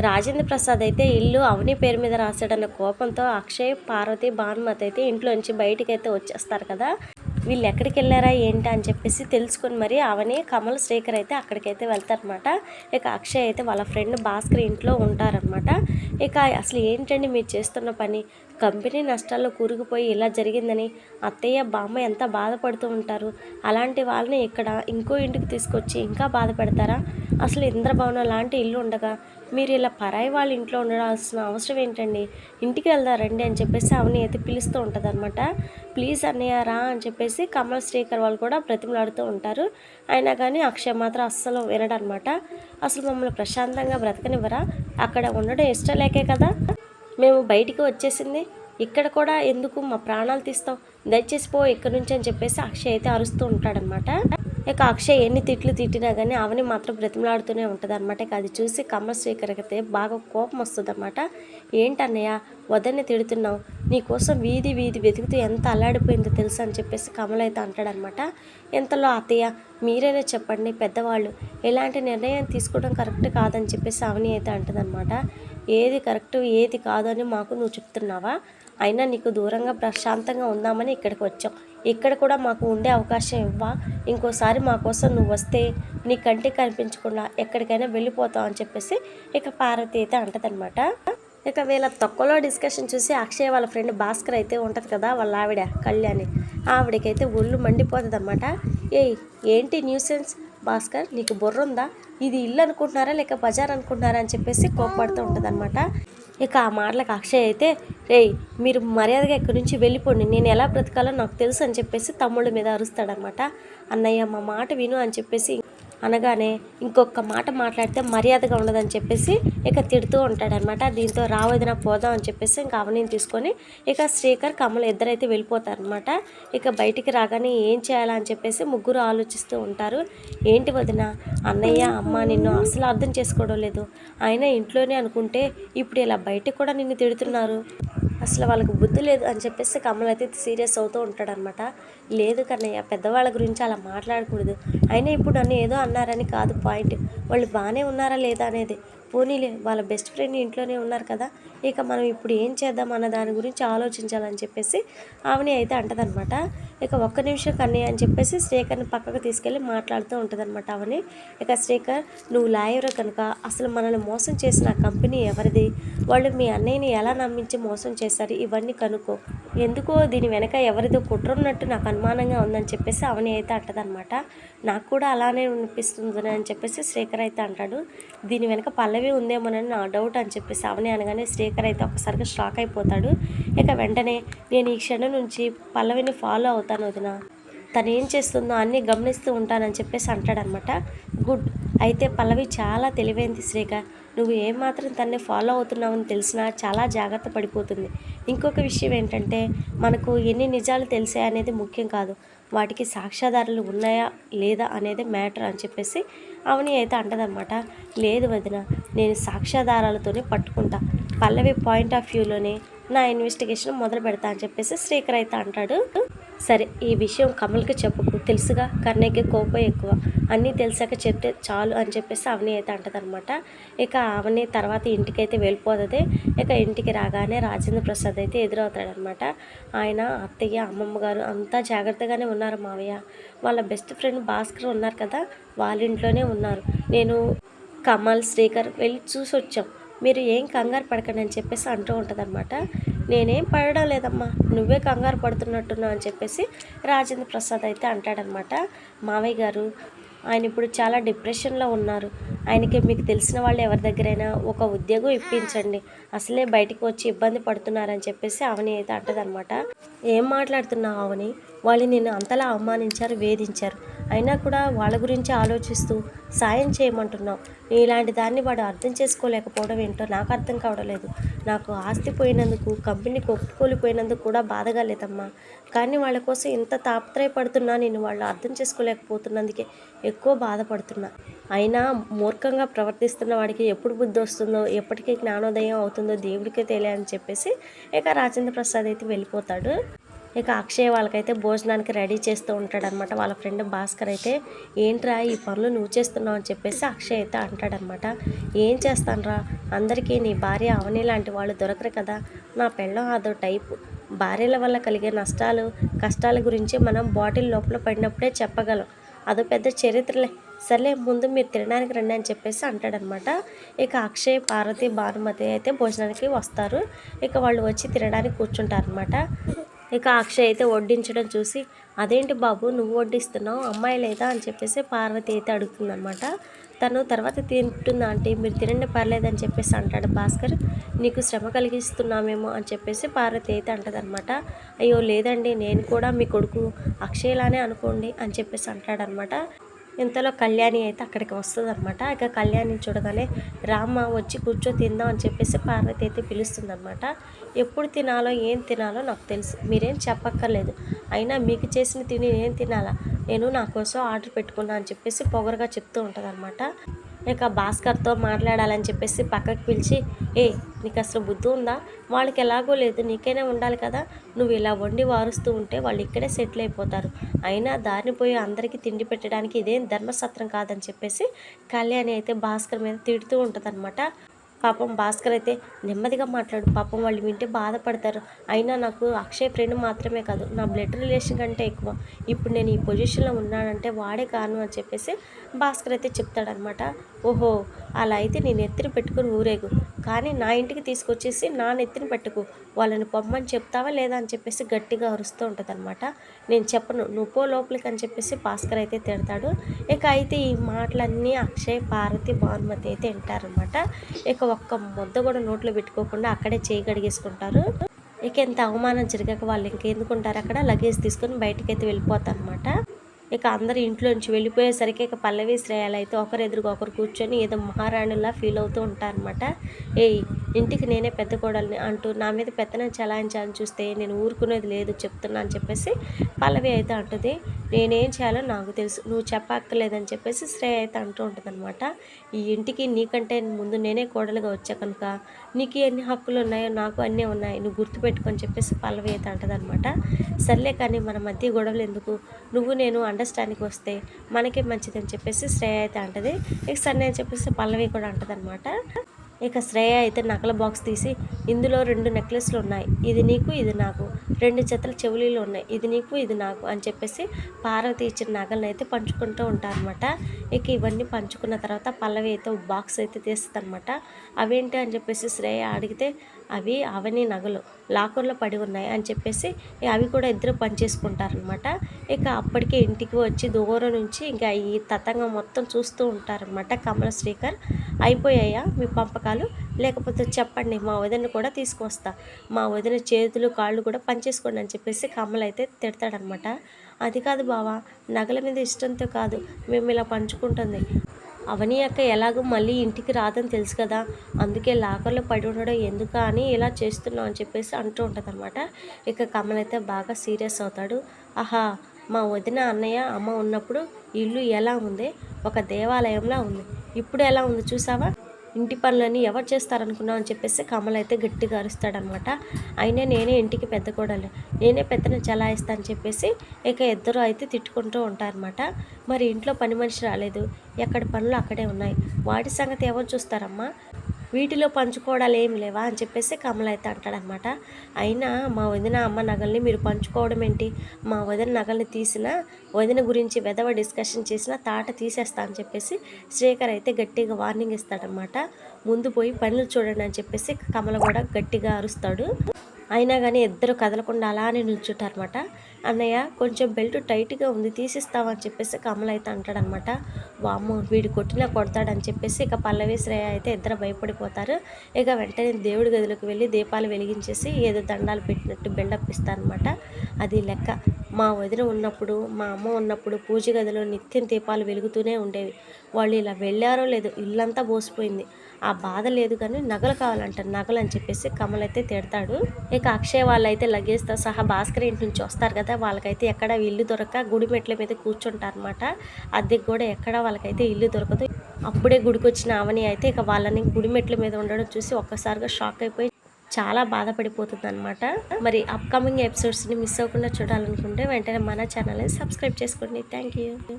రాజేంద్ర ప్రసాద్ అయితే ఇల్లు అవని పేరు మీద రాశాడన్న కోపంతో అక్షయ్, పార్వతి, భానుమతి అయితే ఇంట్లోంచి బయటికైతే వచ్చేస్తారు కదా. వీళ్ళు ఎక్కడికి వెళ్ళారా ఏంటి అని చెప్పేసి తెలుసుకొని మరి అవని, కమల్, శ్రీకర్ అయితే అక్కడికైతే వెళ్తారనమాట. ఇక అక్షయ్ అయితే వాళ్ళ ఫ్రెండ్ భాస్కర్ ఇంట్లో ఉంటారనమాట. ఇక అసలు ఏంటండి మీరు చేస్తున్న పని, కంపెనీ నష్టాల్లో కూరుకుపోయి ఇలా జరిగిందని అత్తయ్య, బామ్మ ఎంత బాధపడుతూ ఉంటారు. అలాంటి వాళ్ళని ఇక్కడ ఇంకో ఇంటికి తీసుకొచ్చి ఇంకా బాధ పెడతారా? అసలు ఇంద్రభవనం లాంటి ఇల్లు ఉండగా మీరు ఇలా పరాయి వాళ్ళ ఇంట్లో ఉండాల్సిన అవసరం ఏంటండి, ఇంటికి వెళ్దారండి అని చెప్పేసి అవని అయితే పిలుస్తూ ఉంటుంది అనమాట. ప్లీజ్ అన్నయ్య రా అని చెప్పేసి కమల్, శ్రీకర్ వాళ్ళు కూడా బ్రతిమలాడుతూ ఉంటారు. అయినా కానీ అక్షయ్ మాత్రం అస్సలు వినడనమాట. అసలు మమ్మల్ని ప్రశాంతంగా బ్రతకనివ్వరా, అక్కడ ఉండడం ఇష్టం లేకే కదా మేము బయటికి వచ్చేసింది, ఇక్కడ కూడా ఎందుకు మా ప్రాణాలు తీస్తావు, దయచేసి పో ఇక్కడ నుంచి అని చెప్పేసి అక్షయ్ అయితే అరుస్తూ ఉంటాడనమాట. ఇక అక్షయ్ ఎన్ని తిట్లు తిట్టినా కానీ అవని మాత్రం బ్రతిమలాడుతూనే ఉంటుంది అనమాట. ఇక అది చూసి కమల్, శ్రీకర్కి అయితే బాగా కోపం వస్తుంది అనమాట. ఏంటన్నయ్య వదని తిడుతున్నావు, నీకోసం వీధి వీధి వెతుకుతూ ఎంత అల్లాడిపోయిందో తెలుసు అని చెప్పేసి కమల్ అయితే అంటాడనమాట. ఇంతలో అత్తయ్య మీరైనా చెప్పండి, పెద్దవాళ్ళు ఎలాంటి నిర్ణయం తీసుకోవడం కరెక్ట్ కాదని చెప్పేసి అవని అయితే అంటుందన్నమాట. ఏది కరెక్ట్ ఏది కాదు అని మాకు నువ్వు చెప్తున్నావా, అయినా నీకు దూరంగా ప్రశాంతంగా ఉందామని ఇక్కడికి వచ్చాం, ఇక్కడ కూడా మాకు ఉండే అవకాశం ఇవ్వా, ఇంకోసారి మా కోసం నువ్వు వస్తే నీ కంటికి కనిపించకుండా ఎక్కడికైనా వెళ్ళిపోతావు అని చెప్పేసి ఇక పార్వతి అయితే అంటదనమాట. ఇక వీళ్ళ తొక్కలో డిస్కషన్ చూసి అక్షయ్ వాళ్ళ ఫ్రెండ్ భాస్కర్ అయితే ఉంటుంది కదా, వాళ్ళ ఆవిడ కళ్యాణి, ఆవిడకైతే ఒళ్ళు మండిపోతుంది అనమాట. ఏంటి న్యూసెన్స్ భాస్కర్, నీకు బుర్ర ఉందా, ఇది ఇల్లు అనుకుంటున్నారా లేక బజార్ అనుకుంటున్నారా అని చెప్పేసి కోప్పడుతూ ఉంటుంది అనమాట. ఇక ఆ మాటలకు అక్షయ్ అయితే మీరు మర్యాదగా ఇక్కడి నుంచి వెళ్ళిపోండి, నేను ఎలా బ్రతకాలో నాకు తెలుసు అని చెప్పేసి తమ్ముళ్ళ మీద అరుస్తాడనమాట. అన్నయ్య మా మాట విను అని చెప్పేసి అనగానే ఇంకొక మాట మాట్లాడితే మర్యాదగా ఉండదని చెప్పేసి ఇక తిడుతూ ఉంటాడనమాట. దీంతో రావదిన పోదాం అని చెప్పేసి ఇంకా అవనీని తీసుకొని ఇక శ్రీకర్, కమల్ ఇద్దరైతే వెళ్ళిపోతారనమాట. ఇక బయటికి రాగానే ఏం చేయాలా అని చెప్పేసి ముగ్గురు ఆలోచిస్తూ ఉంటారు. ఏంటి వదిన, అన్నయ్య అమ్మ నిన్ను అసలు అర్థం చేసుకోవడం లేదు, అయినా ఇంట్లోనే అనుకుంటే ఇప్పుడు ఇలా బయటికి కూడా నిన్ను తిడుతున్నారు, అసలు వాళ్ళకి బుద్ధి లేదు అని చెప్పేసి కమల్ అయితే సీరియస్ అవుతూ ఉంటాడనమాట. లేదు కన్నయ్య, పెద్దవాళ్ళ గురించి అలా మాట్లాడకూడదు, అయినా ఇప్పుడు నన్ను ఏదో అన్నారని కాదు పాయింట్, వాళ్ళు బాగానే ఉన్నారా లేదా అనేది, పోనీలే వాళ్ళ బెస్ట్ ఫ్రెండ్ ఇంట్లోనే ఉన్నారు కదా, ఇక మనం ఇప్పుడు ఏం చేద్దాం అన్న దాని గురించి ఆలోచించాలని చెప్పేసి ఆమెని అయితే అంటదనమాట. ఇక ఒక్క నిమిషం కన్నయ్య అని చెప్పేసి శ్రీకర్ని పక్కకు తీసుకెళ్ళి మాట్లాడుతూ ఉంటుందన్నమాట అవని. ఇక శ్రీకర్, నువ్వు లాయర్ కనుక అసలు మనల్ని మోసం చేసిన కంపెనీ ఎవరిది, వాళ్ళు మీ అన్నయ్యని ఎలా నమ్మించి మోసం చేశారు, ఇవన్నీ కనుక్కో, ఎందుకో దీని వెనక ఎవరిదో కుట్ర ఉన్నట్టు నాకు అనుమానంగా ఉందని చెప్పేసి అవని అయితే అంటదనమాట. నాకు కూడా అలానే అనిపిస్తుంది అని చెప్పేసి శ్రీకర్ అయితే అంటాడు. దీని వెనక పల్లవి ఉందేమోనని నా డౌట్ అని చెప్పేసి అవని అనగానే శ్రీకర్ అయితే ఒక్కసారిగా షాక్ అయిపోతాడు. ఇక వెంటనే నేను ఈ క్షణం నుంచి పల్లవిని ఫాలో అవుతాను వదిన, తను ఏం చేస్తుందో అన్నీ గమనిస్తూ ఉంటానని చెప్పేసి అంటాడనమాట. గుడ్, అయితే పల్లవి చాలా తెలివైంది శ్రీకర్, నువ్వు ఏమాత్రం తన్ని ఫాలో అవుతున్నావని తెలిసినా చాలా జాగ్రత్త పడిపోతుంది. ఇంకొక విషయం ఏంటంటే మనకు ఎన్ని నిజాలు తెలిసాయి అనేది ముఖ్యం కాదు, వాటికి సాక్ష్యాధారాలు ఉన్నాయా లేదా అనేది మ్యాటర్ అని చెప్పేసి అవని అయితే అంటదనమాట. లేదు వదిన, నేను సాక్ష్యాధారాలతోనే పట్టుకుంటా, పల్లవి పాయింట్ ఆఫ్ వ్యూలోనే నా ఇన్వెస్టిగేషన్ మొదలు పెడతా అని చెప్పేసి శ్రీకర్ అయితే అంటాడు. సరే, ఈ విషయం కమల్కి చెప్పుకు, తెలుసుగా కన్నయ్యకి కోపం ఎక్కువ, అన్నీ తెలిసాక చెప్తే చాలు అని చెప్పేసి అవని అయితే అంటదనమాట. ఇక అవని తర్వాత ఇంటికైతే వెళ్ళిపోతుంది. ఇక ఇంటికి రాగానే రాజేంద్ర ప్రసాద్ అయితే ఎదురవుతాడనమాట. ఆయన అత్తయ్య, అమ్మమ్మ గారు అంతా జాగ్రత్తగానే ఉన్నారు మావయ్య, వాళ్ళ బెస్ట్ ఫ్రెండ్ భాస్కర్ ఉన్నారు కదా, వాళ్ళ ఇంట్లోనే ఉన్నారు, నేను కమల్, శ్రీకర్ వెళ్ళి చూసి వచ్చాం, మీరు ఏం కంగారు పడకండి అని చెప్పేసి అంటూ ఉంటుందన్నమాట. నేనేం పడడం లేదమ్మా, నువ్వే కంగారు పడుతున్నట్టున్నావు అని చెప్పేసి రాజేంద్ర ప్రసాద్ అయితే అంటాడనమాట. మావయ్య గారు ఆయన ఇప్పుడు చాలా డిప్రెషన్లో ఉన్నారు, ఆయనకి మీకు తెలిసిన వాళ్ళు ఎవరి దగ్గరైనా ఒక ఉద్యోగం ఇప్పించండి, అసలే బయటికి వచ్చి ఇబ్బంది పడుతున్నారని చెప్పేసి అవని అయితే అంటదనమాట. ఏం మాట్లాడుతున్నావు అవని, వాళ్ళు నిన్ను అంతలా అవమానించారు, వేధించారు, అయినా కూడా వాళ్ళ గురించి ఆలోచిస్తూ సాయం చేయమంటున్నావు, ఇలాంటి దాన్ని వాడు అర్థం చేసుకోలేకపోవడం ఏంటో నాకు అర్థం కావడం లేదు, నాకు ఆస్తి పోయినందుకు, కంపెనీ ఒప్పుకోలిపోయినందుకు కూడా బాధగా లేదమ్మా, కానీ వాళ్ళ కోసం ఇంత తాపత్రయపడుతున్నా నేను వాళ్ళు అర్థం చేసుకోలేకపోతున్నందుకే ఎక్కువ బాధపడుతున్నా, అయినా మూర్ఖంగా ప్రవర్తిస్తున్న వాడికి ఎప్పుడు బుద్ధి వస్తుందో, ఎప్పటికీ జ్ఞానోదయం అవుతుందో దేవుడికే తెలియని చెప్పేసి ఇక రాజేంద్ర ప్రసాద్ అయితే వెళ్ళిపోతాడు. ఇక అక్షయ్ వాళ్ళకైతే భోజనానికి రెడీ చేస్తూ ఉంటాడనమాట. వాళ్ళ ఫ్రెండ్ భాస్కర్ అయితే, ఏంట్రా ఈ పనులు నువ్వు చేస్తున్నావు అని చెప్పేసి అక్షయ్ అయితే అంటాడనమాట. ఏం చేస్తానురా, అందరికీ నీ భార్య అవని లాంటి వాళ్ళు దొరకరు కదా, నా పెళ్ళం అదో టైపు. భార్యల వల్ల కలిగే నష్టాలు కష్టాల గురించి మనం బాటిల్ లోపల పడినప్పుడే చెప్పగలం, అదో పెద్ద చరిత్రలే. సర్లే ముందు మీరు తినడానికి రండి అని చెప్పేసి అంటాడనమాట. ఇక అక్షయ్, పార్వతి, భానుమతి అయితే భోజనానికి వస్తారు. ఇక వాళ్ళు వచ్చి తినడానికి కూర్చుంటారనమాట. ఇక అక్షయ్ అయితే వడ్డించడం చూసి, అదేంటి బాబు నువ్వు వడ్డిస్తున్నావు, అమ్మాయి లేదా అని చెప్పేసి పార్వతి అయితే అడుగుతుందనమాట. తను తర్వాత తింటుందా అంటే, మీరు తినండి పర్లేదని చెప్పేసి అంటాడు భాస్కర్. నీకు శ్రమ కలిగిస్తున్నామేమో అని చెప్పేసి పార్వతి అయితే అంటదనమాట. అయ్యో లేదండి, నేను కూడా మీ కొడుకు అక్షయ్లానే అనుకోండి అని చెప్పేసి అంటాడనమాట. ఇంతలో కళ్యాణి అయితే అక్కడికి వస్తుందన్నమాట. ఇక కళ్యాణి చూడగానే, రామ్మ వచ్చి కూర్చో తిందాం అని చెప్పేసి పార్వతి అయితే పిలుస్తుందన్నమాట. ఎప్పుడు తినాలో ఏం తినాలో నాకు తెలుసు, మీరేం చెప్పక్కర్లేదు. అయినా మీకు చేసిన తిని నేను తినాలా, నేను నా కోసం ఆర్డర్ పెట్టుకున్నా అని చెప్పేసి పొగరుగా చెప్తూ ఉంటుందన్నమాట. ఇక భాస్కర్తో మాట్లాడాలని చెప్పేసి పక్కకు పిలిచి, ఏ నీకు అసలు బుద్ధి ఉందా, వాళ్ళకి ఎలాగో లేదు నీకైనా ఉండాలి కదా, నువ్వు ఇలా వండి వారుస్తూ ఉంటే వాళ్ళు ఇక్కడే సెటిల్ అయిపోతారు, అయినా దారిని పోయి అందరికీ తిండి పెట్టడానికి ఇదేం ధర్మసత్రం కాదని చెప్పేసి కళ్యాణి అయితే భాస్కర్ మీద తిడుతూ ఉంటుందన్నమాట. పాపం భాస్కర్ అయితే, నెమ్మదిగా మాట్లాడు, పాపం వాళ్ళు వింటే బాధపడతారు, అయినా నాకు అక్షయ్ ఫ్రెండ్ మాత్రమే కాదు, నా బ్లడ్ రిలేషన్ కంటే ఎక్కువ, ఇప్పుడు నేను ఈ పొజిషన్లో ఉన్నానంటే వాడే కాను అని చెప్పేసి భాస్కర్ అయితే చెప్తాడనమాట. ఓహో అలా అయితే నేను ఎత్తిన పెట్టుకుని ఊరేగు, కానీ నా ఇంటికి తీసుకొచ్చేసి నా నెత్తిన పెట్టుకు, వాళ్ళని పొమ్మని చెప్తావా లేదా అని చెప్పేసి గట్టిగా అరుస్తూ ఉంటుందన్నమాట. నేను చెప్పను, నువ్వు పో లోపలికి అని చెప్పేసి భాస్కర్ అయితే తిడతాడు. ఇక అయితే ఈ మాటలన్నీ అక్షయ్, పార్వతి, భానుమతి అయితే వింటారనమాట. ఇక ఒక్క ముద్ద కూడా నోట్లో పెట్టుకోకుండా అక్కడే చేయి కడిగేసుకుంటారు. ఇక ఎంత అవమానం జరిగాక వాళ్ళు ఇంకెందుకుంటారు, అక్కడ లగేజ్ తీసుకొని బయటకు అయితే వెళ్ళిపోతారు అనమాట. ఇక అందరు ఇంట్లోంచి వెళ్ళిపోయేసరికి ఇక పల్లవి, శ్రేయాలు అయితే ఒకరు ఎదురుగా ఒకరు కూర్చొని ఏదో మహారాణులా ఫీల్ అవుతూ ఉంటారనమాట. ఏయ్ ఇంటికి నేనే పెద్ద కోడల్ని అంటూ నా మీద పెత్తనం చలాయించాలని చూస్తే నేను ఊరుకునేది లేదు చెప్తున్నా అని చెప్పేసి పల్లవి అయితే అంటుంది. నేనేం చేయాలో నాకు తెలుసు, నువ్వు చెప్పక్కర్లేదని చెప్పేసి శ్రేయ అయితే అంటూ ఉంటుంది అనమాట. ఈ ఇంటికి నీకంటే ముందు నేనే కోడలుగా వచ్చా కనుక నీకు ఎన్ని హక్కులు ఉన్నాయో నాకు అన్నీ ఉన్నాయి, నువ్వు గుర్తుపెట్టుకొని చెప్పేసి పల్లవి అయితే అంటుంది అనమాట. సర్లే కానీ మన మధ్య గొడవలు ఎందుకు, నువ్వు నేను అండర్స్టాండింగ్ వస్తే మనకే మంచిదని చెప్పేసి శ్రేయ అయితే అంటది. ఇక సరే అని చెప్పేసి పల్లవి కూడా అంటది అనమాట. ఇక శ్రేయ అయితే నగల బాక్స్ తీసి, ఇందులో 2 నెక్లెస్లు ఉన్నాయి, ఇది నీకు ఇది నాకు, 2 జతల చెవులీలు ఉన్నాయి, ఇది నీకు ఇది నాకు అని చెప్పేసి పార్వతి ఇచ్చిన నగలను అయితే పంచుకుంటూ ఉంటారనమాట. ఇక ఇవన్నీ పంచుకున్న తర్వాత పల్లవి అయితే బాక్స్ అయితే తీస్తుంది అనమాట. అవేంటి అని చెప్పేసి శ్రేయ అడిగితే, అవి అవని నగలు లాకర్లో పడి ఉన్నాయి అని చెప్పేసి అవి కూడా ఇద్దరు పనిచేసుకుంటారనమాట. ఇక అప్పటికే ఇంటికి వచ్చి దూరం నుంచి ఇంకా ఈ తతంగం మొత్తం చూస్తూ ఉంటారనమాట కమల, శ్రీకర్. అయిపోయాయా మీ పంపకాలు, లేకపోతే చెప్పండి మా వదిన కూడా తీసుకొస్తా, మా వదిన చేతులు కాళ్ళు కూడా పనిచేసుకోండి అని చెప్పేసి కమల అయితే తిడతాడనమాట. అది కాదు బావా, నగల మీద ఇష్టంతో కాదు మేము ఇలా పంచుకుంటుంది, అవని అక్క ఎలాగో మళ్ళీ ఇంటికి రాదని తెలుసు కదా, అందుకే లాకర్లో పడి ఉండడం ఎందుకా అని ఇలా చేస్తున్నాం అని చెప్పేసి అంటూ ఉంటుంది అనమాట. ఇక కమల్ అయితే బాగా సీరియస్ అవుతాడు. ఆహా మా వదిన, అన్నయ్య, అమ్మ ఉన్నప్పుడు ఇల్లు ఎలా ఉంది, ఒక దేవాలయంలా ఉంది, ఇప్పుడు ఎలా ఉంది చూసావా, ఇంటి పనులన్నీ ఎవరు చేస్తారనుకున్నావు అని చెప్పేసి కమల్ అయితే గట్టిగా అరుస్తాడనమాట. అయినా నేనే ఇంటికి పెద్ద కోడలు, నేనే పెద్దను చలాయిస్తా అని చెప్పేసి ఇక ఇద్దరు అయితే తిట్టుకుంటూ ఉంటారనమాట. మరి ఇంట్లో పని మనిషి రాలేదు, ఎక్కడ పనులు అక్కడే ఉన్నాయి, వాటి సంగతి ఎవరు చూస్తారమ్మా, వీటిలో పంచుకోవడాలు ఏం లేవా అని చెప్పేసి కమల్ అయితే అంటాడనమాట. అయినా మా వదిన అమ్మ నగల్ని మీరు పంచుకోవడం ఏంటి, మా వదిన నగల్ని తీసినా వదిన గురించి వెధవ డిస్కషన్ చేసిన తాట తీసేస్తా అని చెప్పేసి శ్రీకర్ అయితే గట్టిగా వార్నింగ్ ఇస్తాడనమాట. ముందు పోయి పనులు చూడండి అని చెప్పేసి కమల కూడా గట్టిగా అరుస్తాడు. అయినా కానీ ఇద్దరు కదలకుండా అలానే నిల్చుంటారనమాట. అన్నయ్య కొంచెం బెల్ట్ టైట్గా ఉంది తీసిస్తావని చెప్పేసి కమల్ అయితే అంటాడనమాట. వామ్మో వీడు కొట్టినా కొడతాడని చెప్పేసి ఇక పల్లవి, శ్రేయ అయితే ఇద్దరు భయపడిపోతారు. ఇక వెంటనే దేవుడి గదిలోకి వెళ్ళి దీపాలు వెలిగించేసి ఏదో దండాలు పెట్టినట్టు బిల్డప్ ఇస్తారనమాట. అది లెక్క, మా వదిన ఉన్నప్పుడు, మా అమ్మ ఉన్నప్పుడు పూజ గదిలో నిత్యం దీపాలు వెలుగుతూనే ఉండేవి, వాళ్ళు ఇలా వెళ్ళారో లేదు ఇల్లంతా బోసిపోయింది, ఆ బాధ లేదు కానీ నగలు కావాలంట, నగలు అని చెప్పేసి కమల్ అయితే తిడతాడు. ఇక అక్షయ్ వాళ్ళైతే లగేజ్తో సహా భాస్కర్ ఇంటి నుంచి వస్తారు కదా, వాళ్ళకైతే ఎక్కడ ఇల్లు దొరక్క గుడి మెట్ల మీద కూర్చుంటారనమాట. అద్దెకి కూడా ఎక్కడ వాళ్ళకైతే ఇల్లు దొరకదు. అప్పుడే గుడికి వచ్చిన అవని అయితే ఇక వాళ్ళని గుడి మెట్ల మీద ఉండడం చూసి ఒక్కసారిగా షాక్ అయిపోయి చాలా బాధపడిపోతుంది అనమాట. మరి అప్కమింగ్ ఎపిసోడ్స్ని మిస్ అవ్వకుండా చూడాలనుకుంటే వెంటనే మన ఛానల్ని సబ్స్క్రైబ్ చేసుకోండి. Thank you.